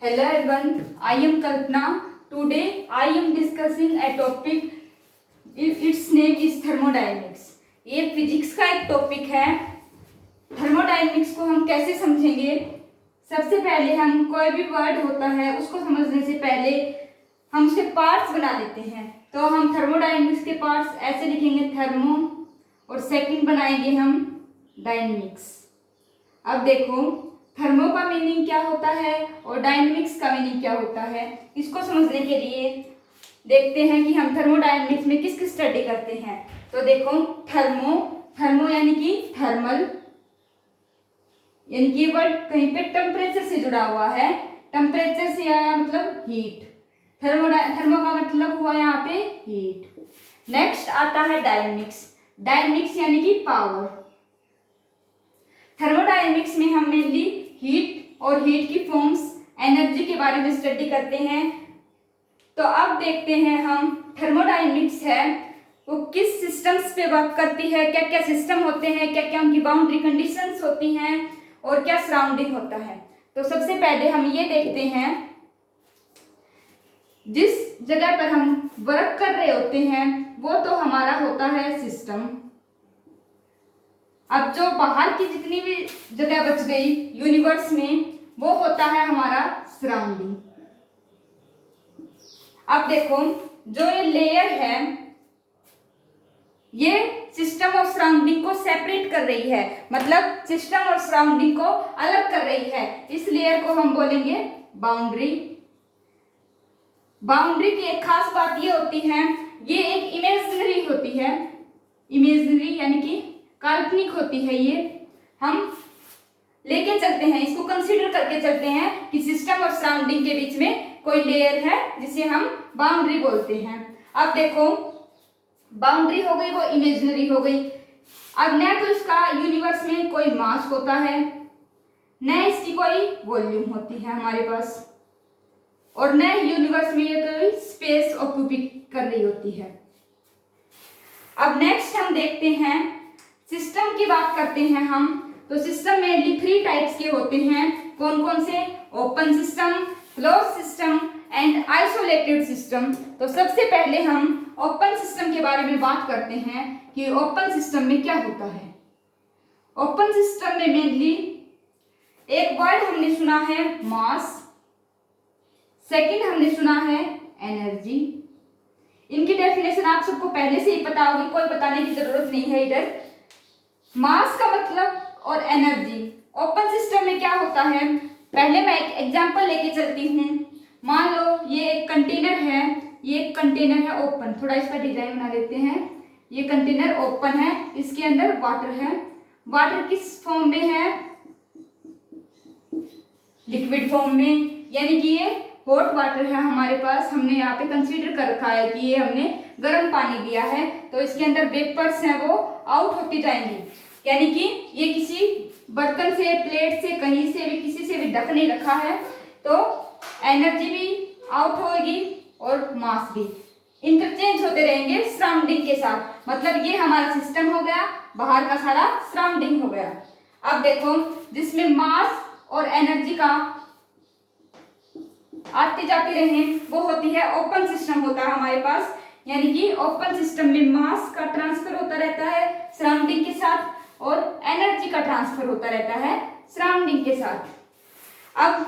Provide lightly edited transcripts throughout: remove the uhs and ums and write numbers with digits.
Hello everyone, I am Kalpana. Today I am discussing a topic. Its name is thermodynamics. ये physics का एक topic है। Thermodynamics को हम कैसे समझेंगे? सबसे पहले हम कोई भी वर्ड होता है उसको समझने से पहले हम उसके पार्ट्स बना लेते हैं। तो हम थर्मोडायनेमिक्स के पार्ट्स ऐसे लिखेंगे, थर्मो, और सेकंड बनाएंगे हम डायनेमिक्स। अब देखो, थर्मो का मीनिंग क्या होता है और डायनेमिक्स का मीनिंग क्या होता है, इसको समझने के लिए देखते हैं कि हम थर्मोडायनेमिक्स में किस किस स्टडी करते हैं। तो देखो, थर्मो यानी कि थर्मल, यानी कि वर्ड कहीं पे टेम्परेचर से जुड़ा हुआ है। टेम्परेचर से आया मतलब हीट। थर्मो का मतलब हुआ यहाँ पे हीट। नेक्स्ट आता है डायनेमिक्स यानी कि पावर। थर्मोडायनेमिक्स में हम मेनली हीट और हीट की फॉर्म्स, एनर्जी के बारे में स्टडी करते हैं। तो अब देखते हैं हम थर्मोडायनेमिक्स है वो किस सिस्टम्स पे वर्क करती है, क्या क्या सिस्टम होते हैं, क्या क्या उनकी बाउंड्री कंडीशंस होती हैं और क्या सराउंडिंग होता है। तो सबसे पहले हम ये देखते हैं, जिस जगह पर हम वर्क कर रहे होते हैं वो तो हमारा होता है सिस्टम। अब जो बाहर की जितनी भी जगह बच गई यूनिवर्स में वो होता है हमारा सराउंडिंग। अब देखो, जो ये लेयर है ये सिस्टम और सराउंडिंग को सेपरेट कर रही है, मतलब सिस्टम और सराउंडिंग को अलग कर रही है। इस लेयर को हम बोलेंगे बाउंड्री। बाउंड्री की एक खास बात ये होती है, ये एक इमेजिनरी होती है। इमेजिनरी यानी कि काल्पनिक होती है। ये हम लेके चलते हैं, इसको कंसीडर करके चलते हैं कि सिस्टम और सराउंडिंग के बीच में कोई लेयर है जिसे हम बाउंड्री बोलते हैं। अब देखो, बाउंड्री हो गई वो इमेजिनरी हो गई। अब न तो इसका यूनिवर्स में कोई मास होता है, न इसकी कोई वॉल्यूम होती है हमारे पास, और न यूनिवर्स में ये कोई स्पेस ऑक्यूपी कर रही होती है। अब नेक्स्ट हम देखते हैं, सिस्टम की बात करते हैं हम। तो सिस्टम मेनली 3 टाइप्स के होते हैं। कौन कौन से? Open system, close system and isolated system. तो सबसे पहले हम ओपन सिस्टम के बारे में बात करते हैं कि ओपन सिस्टम में क्या होता है। ओपन सिस्टम में मेनली एक वर्ड हमने सुना है मास, सेकंड हमने सुना है एनर्जी। इनकी डेफिनेशन आप सबको पहले से ही पता होगी, कोई बताने की जरूरत नहीं है। इधर मास का मतलब और एनर्जी। ओपन सिस्टम में क्या होता है, पहले मैं एक एग्जांपल लेके चलती हूँ। मान लो ये एक कंटेनर है, ये एक कंटेनर है ओपन। थोड़ा इसका डिजाइन बना लेते हैं। ये कंटेनर ओपन है, इसके अंदर वाटर है। वाटर किस फॉर्म में है? लिक्विड फॉर्म में, यानी कि ये हॉट वाटर है हमारे पास। हमने यहाँ पे कंसीडर कर रखा है कि ये हमने गर्म पानी लिया है, तो इसके अंदर वेपर्स हैं वो आउट होती जाएंगी। यानी कि ये किसी बर्तन से, प्लेट से, कहीं से भी, किसी से भी ढक नहीं रखा है, तो एनर्जी भी आउट होगी और मास भी इंटरचेंज होते रहेंगे सराउंडिंग के साथ। मतलब ये हमारा सिस्टम हो गया, बाहर का सारा सराउंडिंग हो गया। अब देखो, जिसमें मास और एनर्जी का आती जाती रहे वो होती है ओपन सिस्टम होता है हमारे पास। यानी कि ओपन सिस्टम में मास का ट्रांसफर होता रहता है सराउंडिंग के साथ और एनर्जी का ट्रांसफर होता रहता है सराउंडिंग के साथ। अब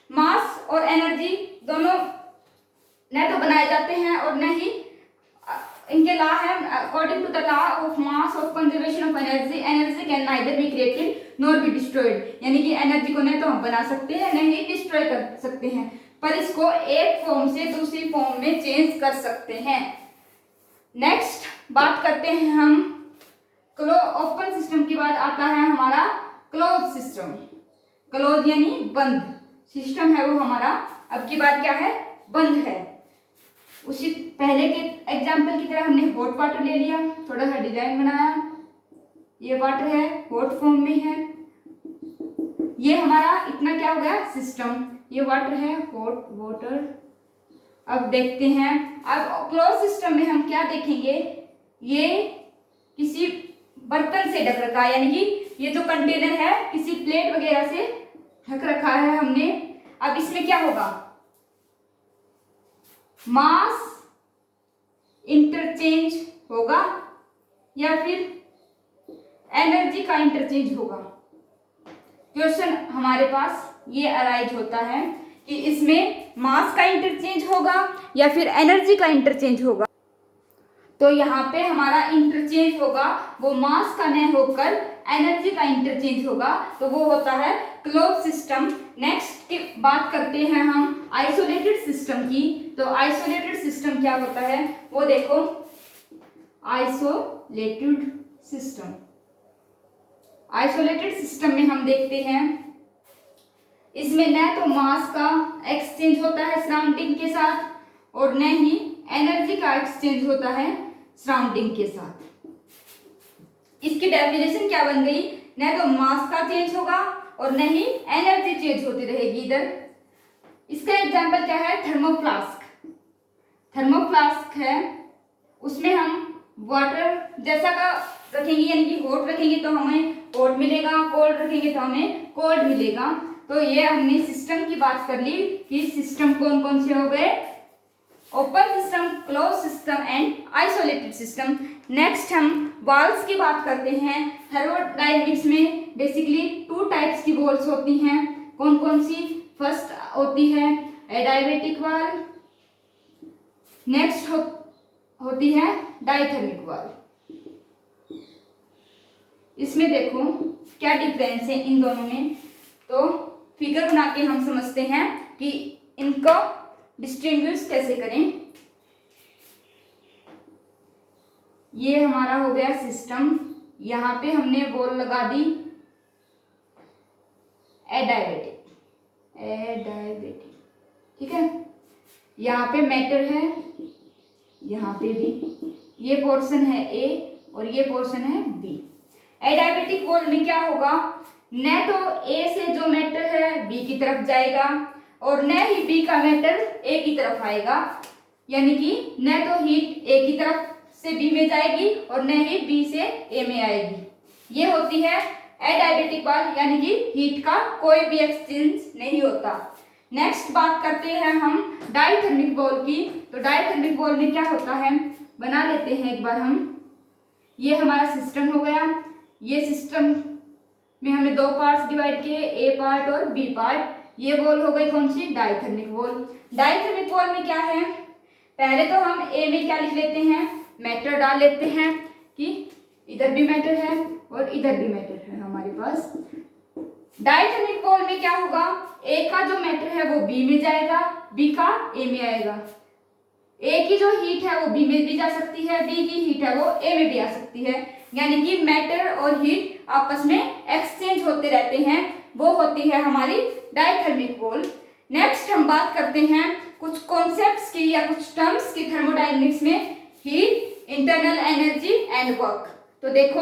मास और एनर्जी दोनों न तो बनाए जाते हैं और न ही इनके लॉ है, according to the law of mass of conservation of energy, energy can neither be created nor be destroyed. यानी कि एनर्जी को न तो हम बना सकते हैं न ही डिस्ट्रॉय कर सकते हैं, पर इसको एक फॉर्म से दूसरी फॉर्म में चेंज कर सकते हैं। नेक्स्ट बात करते हैं हम ओपन सिस्टम के बाद आता है हमारा क्लोज सिस्टम। क्लोज यानी बंद सिस्टम है वो हमारा। अब की बात क्या है? बंद है। उसी पहले के एग्जाम्पल की तरह हमने हॉट वाटर ले लिया, थोड़ा सा डिजाइन बनाया। ये वाटर है, हॉट फॉर्म में है। ये हमारा इतना क्या हो गया? सिस्टम। ये वाटर है, हॉट वाटर। अब देखते हैं, अब क्लोज सिस्टम में हम क्या देखेंगे, ये किसी बर्तन से ढक रखा है, यानी कि ये जो कंटेनर है किसी प्लेट वगैरह से ढक रखा है हमने। अब इसमें क्या होगा, मास इंटरचेंज होगा या फिर एनर्जी का इंटरचेंज होगा। क्वेश्चन हमारे पास ये अराइज होता है कि इसमें मास का इंटरचेंज होगा या फिर एनर्जी का इंटरचेंज होगा। तो यहाँ पे हमारा इंटरचेंज होगा वो मास का नहीं होकर एनर्जी का इंटरचेंज होगा, तो वो होता है क्लोज सिस्टम। नेक्स्ट की बात करते हैं हम आइसोलेटेड सिस्टम की। तो आइसोलेटेड सिस्टम क्या होता है वो देखो, आइसोलेटेड सिस्टम, आइसोलेटेड सिस्टम में हम देखते हैं इसमें न तो मास का एक्सचेंज होता है सराउंडिंग के साथ और न ही एनर्जी का एक्सचेंज होता है सराउंडिंग के साथ। इसकी डेफिनेशन क्या बन गई, न तो मास का चेंज होगा और न ही एनर्जी चेंज होती रहेगी इधर। इसका एग्जांपल क्या है, थर्मोफ्लास्क। थर्मोफ्लास्क है, उसमें हम वाटर जैसा का रखेंगे यानी कि हॉट रखेंगे तो हमें हॉट मिलेगा, कोल्ड रखेंगे तो हमें कोल्ड मिलेगा। तो ये हमने सिस्टम की बात कर ली कि सिस्टम कौन कौन से हो गए, open system, close system and isolated system. Next हम वॉल्स की बात करते हैं। थर्मोडायनेमिक्स में बेसिकली 2 टाइप्स की वॉल्स होती हैं। कौन कौन सी, फर्स्ट होती है एडायबेटिक वॉल, नेक्स्ट होती है डायथर्मिक वॉल। इसमें देखो क्या डिफरेंस है इन दोनों में, तो फिगर बना के हम समझते हैं कि इनको डिस्टिंग्विश कैसे करें। ये हमारा हो गया सिस्टम, यहाँ पे हमने बॉल लगा दी एडायबेटिक, ठीक है। यहाँ पे मैटर है, यहाँ पे भी, ये पोर्शन है ए और ये पोर्शन है बी। एडायबेटिक वॉल में क्या होगा, न तो ए से जो मैटर है बी की तरफ जाएगा और न ही बी का मैटर ए की तरफ आएगा, यानी कि न तो हीट ए की तरफ से बी में जाएगी और न ही बी से ए में आएगी। ये होती है एडायबेटिक वॉल, यानी कि हीट का कोई भी एक्सचेंज नहीं होता। नेक्स्ट बात करते हैं हम डायथर्मिक वॉल की। तो डायथर्मिक वॉल में क्या होता है, बना लेते हैं एक बार हम। ये हमारा सिस्टम हो गया, ये सिस्टम में हमने 2 पार्ट्स डिवाइड किए, ए पार्ट और बी पार्ट। ये वॉल हो गई कौन सी, डायथर्मिक वॉल। डायथर्मिक वॉल में क्या है, पहले तो हम ए में क्या लिख लेते हैं, मैटर डाल लेते हैं कि इधर भी मैटर है और इधर भी मैटर है हमारे पास। डायथर्मिक वॉल में क्या होगा, ए का जो मैटर है वो बी में जाएगा, बी का ए में आएगा। ए की जो हीट है वो बी में भी जा सकती है, बी की हीट है वो ए में भी आ सकती है, यानी कि मैटर और हीट आपस में एक्सचेंज होते रहते हैं। वो होती है हमारी डायथर्मिक वॉल। नेक्स्ट हम बात करते हैं कुछ कॉन्सेप्ट्स की या कुछ टर्म्स की थर्मोडायनेमिक्स में, heat, internal energy and work. तो देखो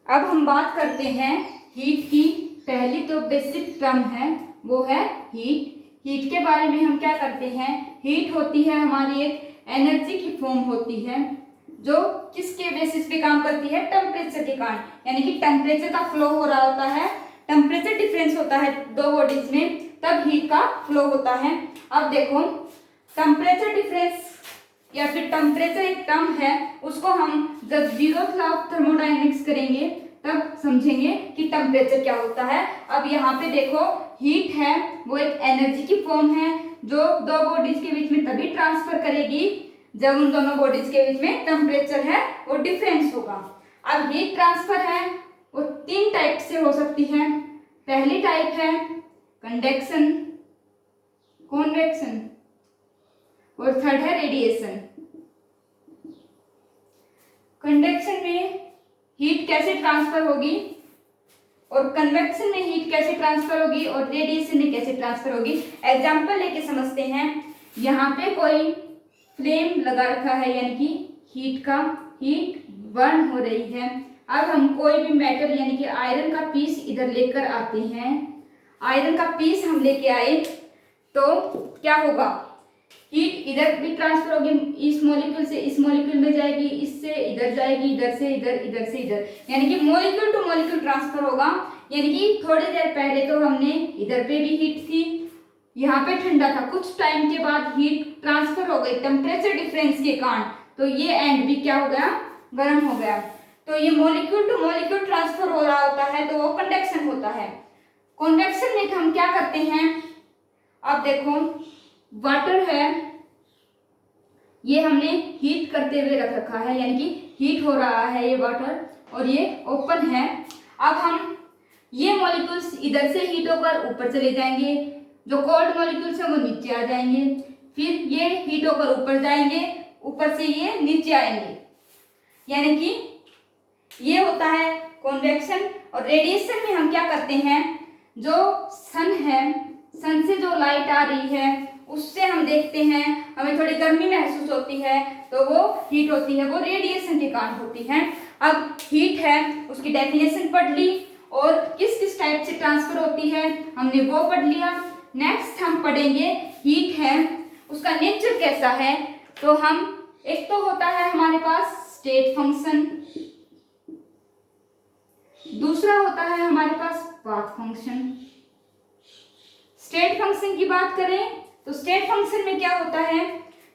अब हम बात करते हैं हीट की। पहली तो बेसिक टर्म है वो है हीट। हीट के बारे में हम क्या करते हैं, हीट होती है हमारी एक एनर्जी की फॉर्म होती है जो किसके बेसिस पे काम करती है, टेम्परेचर के कारण, यानी कि टेम्परेचर का फ्लो हो रहा होता है, टेम्परेचर डिफरेंस होता है 2 बॉडीज में, तब हीट का फ्लो होता है। अब देखो टेम्परेचर डिफरेंस या फिर टेम्परेचर एक टर्म है, उसको हम जब 0th लॉ ऑफ थर्मोडायनेमिक्स करेंगे तब समझेंगे कि टेम्परेचर क्या होता है। अब यहाँ पे देखो हीट है वो एक एनर्जी की फॉर्म है जो 2 बॉडीज के बीच में तभी ट्रांसफर करेगी जब उन दोनों बॉडीज के बीच में टेम्परेचर है वो डिफरेंस होगा। अब हीट ट्रांसफर है वो 3 टाइप से हो सकती है। पहली टाइप है कंडक्शन, कॉन्वेक्शन और थर्ड है रेडिएशन। कंडक्शन में हीट कैसे ट्रांसफर होगी और कन्वेक्शन में हीट कैसे ट्रांसफर होगी और रेडिएशन में कैसे ट्रांसफर होगी, एग्जांपल लेके समझते हैं। यहाँ पे कोई फ्लेम लगा रखा है यानी कि हीट बर्न हो रही है। अब हम कोई भी मेटल यानी कि आयरन का पीस इधर लेकर आते हैं, आयरन का पीस हम लेके आए तो क्या होगा, हीट इधर भी ट्रांसफर होगी, इस मॉलिक्यूल से इस मॉलिक्यूल में जाएगी, इससे इधर जाएगी, इधर से इधर, इधर से इधर, यानी कि मॉलिक्यूल टू मॉलिक्यूल ट्रांसफर होगा। यानी कि थोड़ी देर पहले तो हमने इधर पे भी हीट थी, यहाँ पे ठंडा था, कुछ टाइम के बाद हीट ट्रांसफर हो गई टेम्परेचर डिफरेंस के कारण, तो ये एंड भी क्या हो गया, गर्म हो गया। तो ये मॉलिक्यूल टू मॉलिक्यूल ट्रांसफर हो रहा होता है, तो वो कंडक्शन होता है। कन्वेक्शन में हम क्या करते हैं, अब देखो वाटर है, ये हमने हीट करते हुए रख रखा है, यानी कि हीट हो रहा है ये वाटर, और ये ओपन है। अब हम ये मॉलिक्यूल्स इधर से हीट होकर ऊपर चले जाएंगे, जो कोल्ड मॉलिक्यूल्स हैं वो नीचे आ जाएंगे, फिर ये हीट होकर ऊपर जाएंगे, ऊपर से ये नीचे आएंगे, यानी कि ये होता है कन्वेक्शन। और रेडिएशन में हम क्या करते हैं, जो सन है, सन से जो लाइट आ रही है उससे हम देखते हैं हमें थोड़ी गर्मी महसूस होती है, तो वो हीट होती है, वो रेडिएशन के कारण होती है। अब हीट है, उसकी डेफिनेशन पढ़ ली, और किस किस टाइप से ट्रांसफर होती है हमने वो पढ़ लिया। नेक्स्ट हम पढ़ेंगे हीट है, उसका नेचर कैसा है। तो हम एक तो होता है हमारे पास स्टेट फंक्शन, दूसरा होता है हमारे पास पाथ फंक्शन। स्टेट फंक्शन की बात करें तो स्टेट फंक्शन में क्या होता है,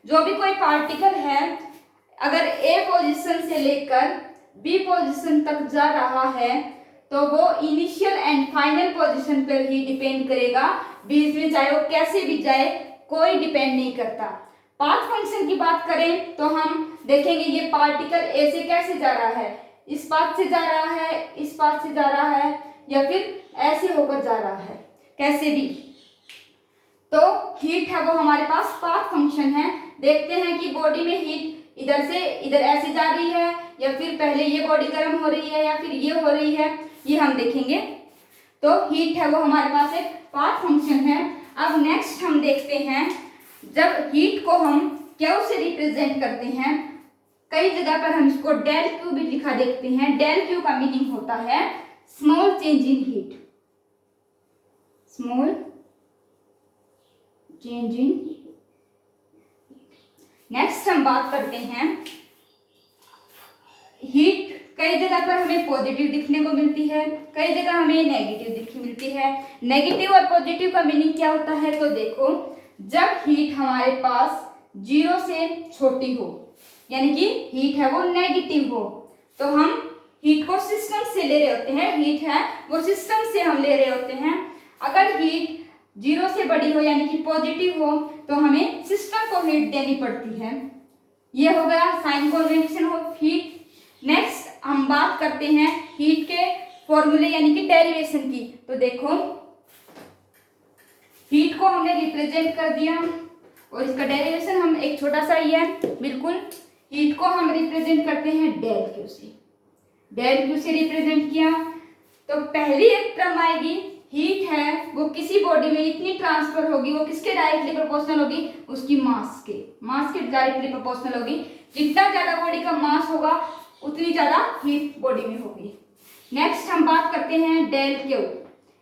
जो भी कोई पार्टिकल है अगर ए पोजीशन से लेकर बी पोजीशन तक जा रहा है तो वो इनिशियल एंड फाइनल पोजीशन पर ही डिपेंड करेगा, बीच में चाहे वो कैसे भी जाए कोई डिपेंड नहीं करता। पाथ फंक्शन की बात करें तो हम देखेंगे ये पार्टिकल ए से कैसे जा रहा है, इस पाथ से जा रहा है, इस पाथ से जा रहा है, या फिर ऐसे होकर जा रहा है, कैसे भी। तो हीट है वो हमारे पास पाथ फंक्शन है। देखते हैं कि बॉडी में हीट इधर से इधर ऐसे जा रही है, या फिर पहले ये बॉडी गर्म हो रही है, या फिर ये हो रही है, ये हम देखेंगे। तो हीट है वो हमारे पास एक पाथ फंक्शन है। अब नेक्स्ट हम देखते हैं, जब हीट को हम क्यू से रिप्रेजेंट करते हैं, कई जगह पर हम इसको डेल क्यू भी लिखा देखते हैं। डेल क्यू का मीनिंग होता है small change in heat, small change in. Next हम बात करते हैं हीट कई जगह पर हमें पॉजिटिव दिखने को मिलती है, कई जगह हमें नेगेटिव दिखने मिलती है। नेगेटिव और पॉजिटिव का मीनिंग क्या होता है, तो देखो जब हीट हमारे पास 0 से छोटी हो, यानी कि हीट है वो नेगेटिव हो, तो हम हीट को सिस्टम से ले रहे होते हैं, हीट है वो सिस्टम से हम ले रहे होते हैं। अगर हीट 0 से बड़ी हो यानी कि पॉजिटिव हो तो हमें सिस्टम को हीट देनी पड़ती है। ये हो गया sign convention of heat. Next हम बात करते हैं हीट के फॉर्मूले यानी कि डेरिवेशन की। तो देखो हीट को हमने रिप्रेजेंट कर दिया, और इसका डेरिवेशन हम एक छोटा सा ही है बिल्कुल। हीट को हम रिप्रेजेंट करते हैं डेल क्यू से, डेल क्यू से रिप्रेजेंट किया तो पहली एक टर्म आएगी, हीट है वो किसी बॉडी में इतनी ट्रांसफर होगी, वो किसके डायरेक्टली प्रोपोर्शनल होगी, उसकी मास के डायरेक्टली प्रोपोर्शनल होगी। जितना ज्यादा बॉडी का मास होगा उतनी ज्यादा हीट बॉडी में होगी। नेक्स्ट हम बात करते हैं del Q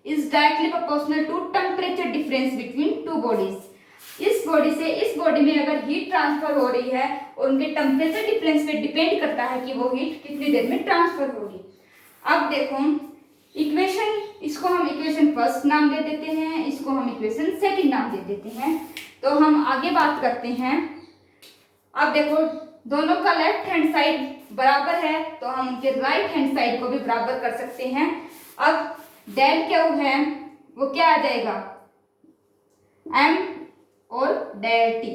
is directly proportional to temperature difference between two bodies. इस बॉडी से इस बॉडी में अगर हीट ट्रांसफर हो रही है और उनके टेम्परेचर डिफरेंस पे डिपेंड करता है कि वो हीट कितनी देर में ट्रांसफर होगी। अब देखो इक्वेशन, इसको हम इक्वेशन फर्स्ट नाम दे देते हैं, इसको हम इक्वेशन सेकंड नाम दे देते हैं। तो हम आगे बात करते हैं। अब देखो दोनों का लेफ्ट हैंड साइड बराबर है तो हम उनके राइट हैंड साइड को भी बराबर कर सकते हैं। अब डेल क्यू है वो क्या आ जाएगा, m और डेल t।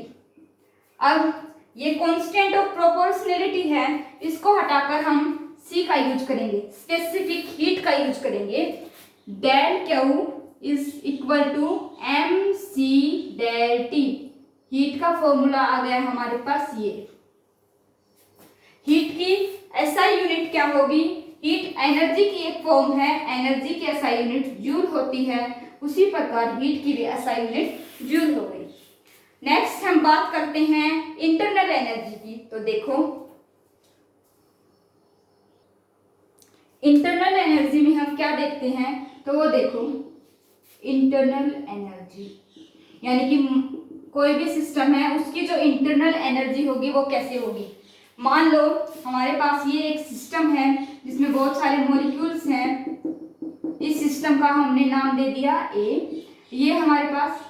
अब ये कांस्टेंट ऑफ प्रोपोर्शनैलिटी है, इसको हटाकर हम c का यूज करेंगे, स्पेसिफिक हीट का यूज करेंगे। Del Q is equal to mc del t। Heat का फॉर्मूला आ गया हमारे पास ये। हीट की एसआई यूनिट क्या होगी, हीट एनर्जी की एक फॉर्म है, एनर्जी की एसआई यूनिट जूल होती है, उसी प्रकार हीट की भी एसआई यूनिट जूल हो गई। नेक्स्ट हम बात करते हैं इंटरनल एनर्जी की। तो देखो इंटरनल एनर्जी में हम क्या देखते हैं, तो वो देखो इंटरनल एनर्जी यानी कि कोई भी सिस्टम है उसकी जो इंटरनल एनर्जी होगी वो कैसे होगी। मान लो हमारे पास ये एक सिस्टम है जिसमें बहुत सारे मॉलिक्यूल्स हैं, इस सिस्टम का हमने नाम दे दिया ए। ये हमारे पास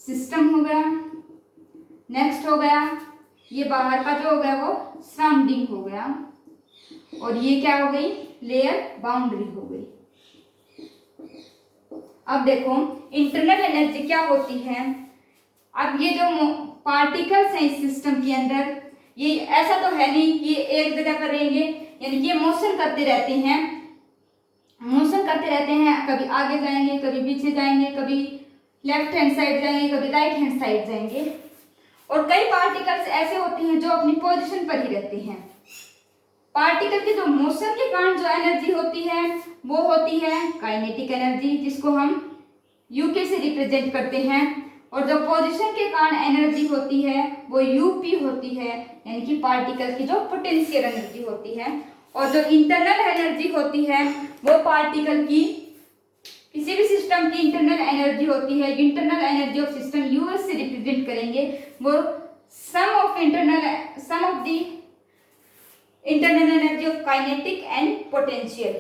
सिस्टम हो गया। नेक्स्ट हो गया ये बाहर का जो हो गया वो सराउंडिंग हो गया, और ये क्या हो गई, लेयर बाउंड्री हो गई। अब देखो इंटरनल एनर्जी क्या होती है। अब ये जो पार्टिकल्स हैं इस सिस्टम के अंदर, ये ऐसा तो है नहीं कि एक जगह पर रहेंगे, यानी कि ये मोशन करते रहते हैं, कभी आगे जाएंगे, कभी पीछे जाएंगे, कभी लेफ्ट हैंड साइड जाएंगे, कभी राइट हैंड साइड जाएंगे। और कई पार्टिकल्स ऐसे होते हैं जो अपनी पोजीशन पर ही रहते हैं। पार्टिकल के जो मोशन के कारण जो एनर्जी होती है वो होती है काइनेटिक एनर्जी, जिसको हम यूके से रिप्रेजेंट करते हैं। और जो पोजीशन के कारण एनर्जी होती है वो यूपी होती है, यानी कि पार्टिकल की जो पोटेंशियल एनर्जी होती है। और जो इंटरनल एनर्जी होती है वो पार्टिकल की, किसी भी सिस्टम की इंटरनल एनर्जी होती है, internal energy of system US से रिप्रेजेंट करेंगे, वो sum of the internal energy of kinetic and potential.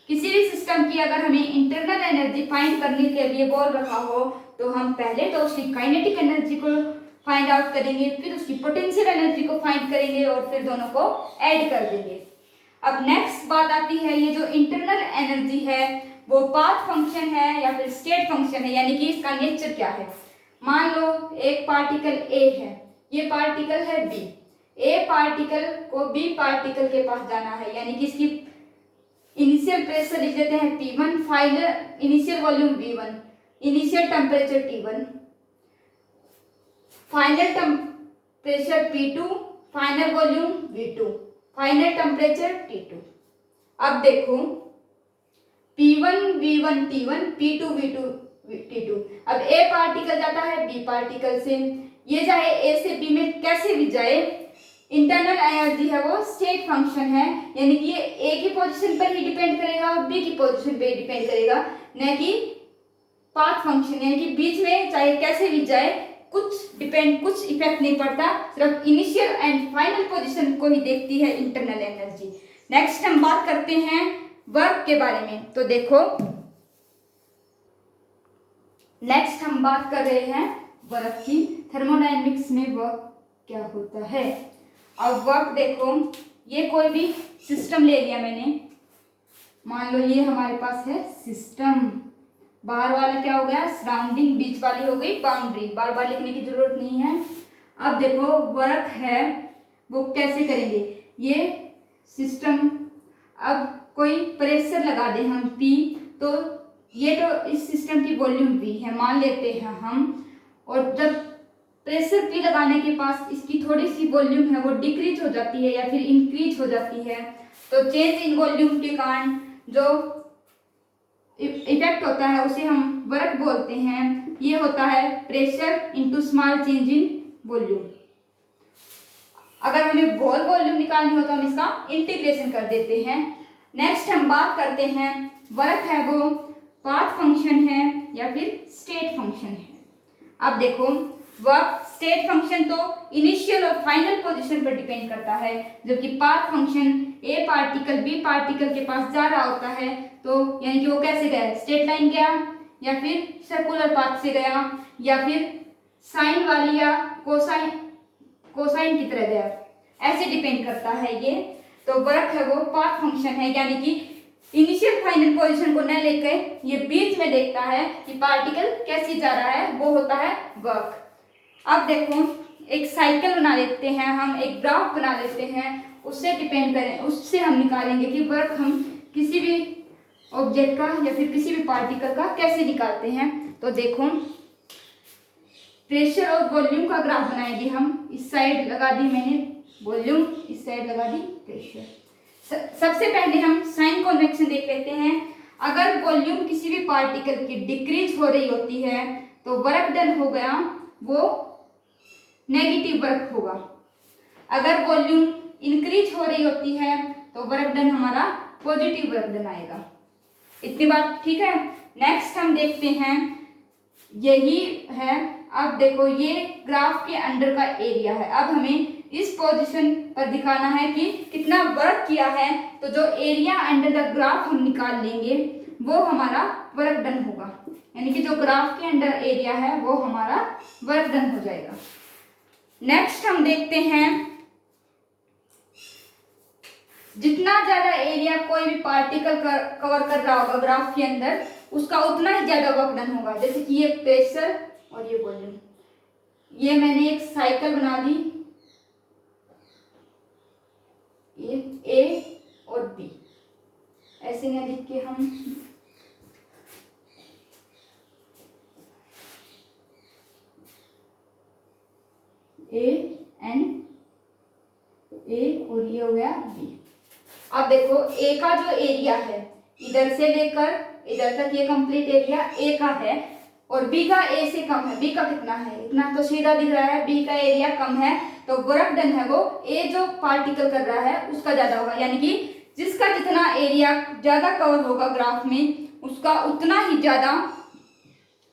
किसी भी सिस्टम की अगर हमें इंटरनल एनर्जी फाइंड करने के लिए बोल रखा हो तो हम पहले तो उसकी काइनेटिक एनर्जी को फाइंड आउट करेंगे, फिर उसकी पोटेंशियल एनर्जी को फाइंड करेंगे और फिर दोनों को ऐड कर देंगे। अब नेक्स्ट बात आती है, ये जो इंटरनल एनर्जी है वो पाथ फंक्शन है या फिर स्टेट फंक्शन है, यानी कि इसका नेचर क्या है। मान लो एक पार्टिकल ए है, ये पार्टिकल है बी। ए पार्टिकल को बी पार्टिकल के पास जाना है, यानी कि इसकी इनिशियल प्रेशर लिख देते हैं P1, final initial volume V1, initial temperature T1, final temperature P2, final volume V2, final temperature T2। अब देखो P1 V1 T1, P2 V2 T2। अब A पार्टिकल जाता है B पार्टिकल से, ये चाहे A से B में कैसे भी जाए, इंटरनल एनर्जी है वो स्टेट फंक्शन है, यानी कि ये ए की पोजीशन पर ही डिपेंड करेगा और बी की पोजीशन पे ही डिपेंड करेगा, न कि पाथ फंक्शन, यानी कि बीच में चाहे कैसे भी जाए कुछ इफेक्ट नहीं पड़ता, सिर्फ इनिशियल एंड फाइनल पोजीशन को ही देखती है इंटरनल एनर्जी। नेक्स्ट हम बात करते हैं वर्क के बारे में। तो देखो नेक्स्ट हम बात कर रहे हैं वर्क की। थर्मोडायनेमिक्स में वर्क क्या होता है। अब वर्क देखो, ये कोई भी सिस्टम ले लिया मैंने, मान लो ये हमारे पास है सिस्टम, बाहर वाला क्या हो गया सराउंडिंग, बीच वाली हो गई बाउंड्री, बार बार लिखने की जरूरत नहीं है। अब देखो वर्क है वो कैसे करेंगे, ये सिस्टम, अब कोई प्रेशर लगा दें हम P, तो ये तो इस सिस्टम की वॉल्यूम V है मान लेते हैं हम, और जब प्रेशर P लगाने के पास इसकी थोड़ी सी वॉल्यूम है वो डिक्रीज हो जाती है या फिर इंक्रीज हो जाती है, तो चेंज इन वॉल्यूम के कारण जो इफेक्ट होता है उसे हम वर्क बोलते हैं। ये होता है pressure into small change in volume. अगर हमें बॉल वॉल्यूम निकालनी हो तो हम इसका इंटीग्रेशन कर देते हैं। नेक्स्ट हम बात करते हैं वर्क है वो पाथ फंक्शन है या फिर स्टेट फंक्शन है। अब देखो वर्क स्टेट फंक्शन तो इनिशियल और फाइनल पोजीशन पर डिपेंड करता है, जबकि path function A particle B particle के पास जा रहा होता है, तो यानी कि वो कैसे गया, स्ट्रेट लाइन गया या फिर सर्कुलर पाथ से गया या फिर साइन वाली या कोसाइन की तरह गया, ऐसे डिपेंड करता है ये। तो वर्क है वो पाथ फंक्शन है, यानी कि इनिशियल फाइनल पोजीशन को न लेकर ये बीच में देखता है कि पार्टिकल कैसे जा रहा है, वो होता है वर्क। अब देखो एक साइकिल बना लेते हैं हम, एक ग्राफ बना लेते हैं, उससे डिपेंड करें, उससे हम निकालेंगे कि वर्क हम किसी भी ऑब्जेक्ट का या फिर किसी भी पार्टिकल का कैसे निकालते हैं। तो देखो प्रेशर और वॉल्यूम का ग्राफ बनाएंगे हम, इस साइड लगा दी मैंने वॉल्यूम, इस साइड लगा दी प्रेशर। सबसे पहले हम साइन कन्वेक्शन देख लेते हैं। अगर वॉल्यूम किसी भी पार्टिकल की डिक्रीज हो रही होती है तो वर्क डन हो गया वो नेगेटिव वर्क होगा। अगर वॉल्यूम इंक्रीज हो रही होती है तो वर्क डन हमारा पॉजिटिव वर्क डन आएगा। इतनी बात ठीक है। नेक्स्ट हम देखते हैं, यही है, अब देखो ये ग्राफ के अंडर का एरिया है। अब हमें इस पोजीशन पर दिखाना है कि कितना वर्क किया है, तो जो एरिया अंडर द ग्राफ हम निकाल लेंगे वो हमारा वर्क डन होगा, यानी कि जो ग्राफ के अंडर एरिया है वो हमारा वर्क डन हो जाएगा। नेक्स्ट हम देखते हैं, जितना ज्यादा एरिया कोई भी पार्टिकल कवर कर रहा होगा ग्राफ के अंदर, उसका उतना ही ज्यादा वर्क डन होगा। जैसे कि ये प्रेशर और ये वॉल्यूम, ये मैंने एक साइकिल बना दी, ये ए और बी, ऐसे में लिख के हम ए एन, ए और ये हो गया बी। अब देखो ए का जो एरिया है इधर से लेकर इधर तक, ये कंप्लीट एरिया ए का है, और बी का ए से कम है। बी का कितना है, इतना तो सीधा दिख रहा है, बी का एरिया कम है, तो वर्क डन है वो ए जो पार्टिकल कर रहा है उसका ज्यादा होगा, यानी कि जिसका जितना एरिया ज्यादा कवर होगा ग्राफ में, उसका उतना ही ज्यादा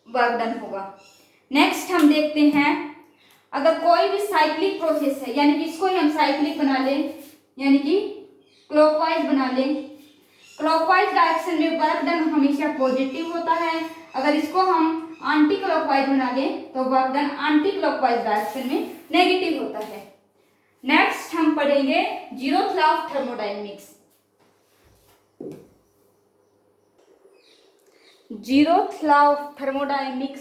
वर्क डन होगा। नेक्स्ट हम देखते हैं, अगर कोई भी साइक्लिक प्रोसेस है, यानी कि इसको ही हम साइक्लिक बना लें, यानी कि क्लॉकवाइज बना लें। क्लॉकवाइज डायरेक्शन में वर्क डन हमेशा पॉजिटिव होता है। अगर इसको हम एंटी क्लॉकवाइज बना लें तो work done anti clockwise direction में नेगेटिव होता है। नेक्स्ट हम पढ़ेंगे zeroth law of thermodynamics. Zeroth law of thermodynamics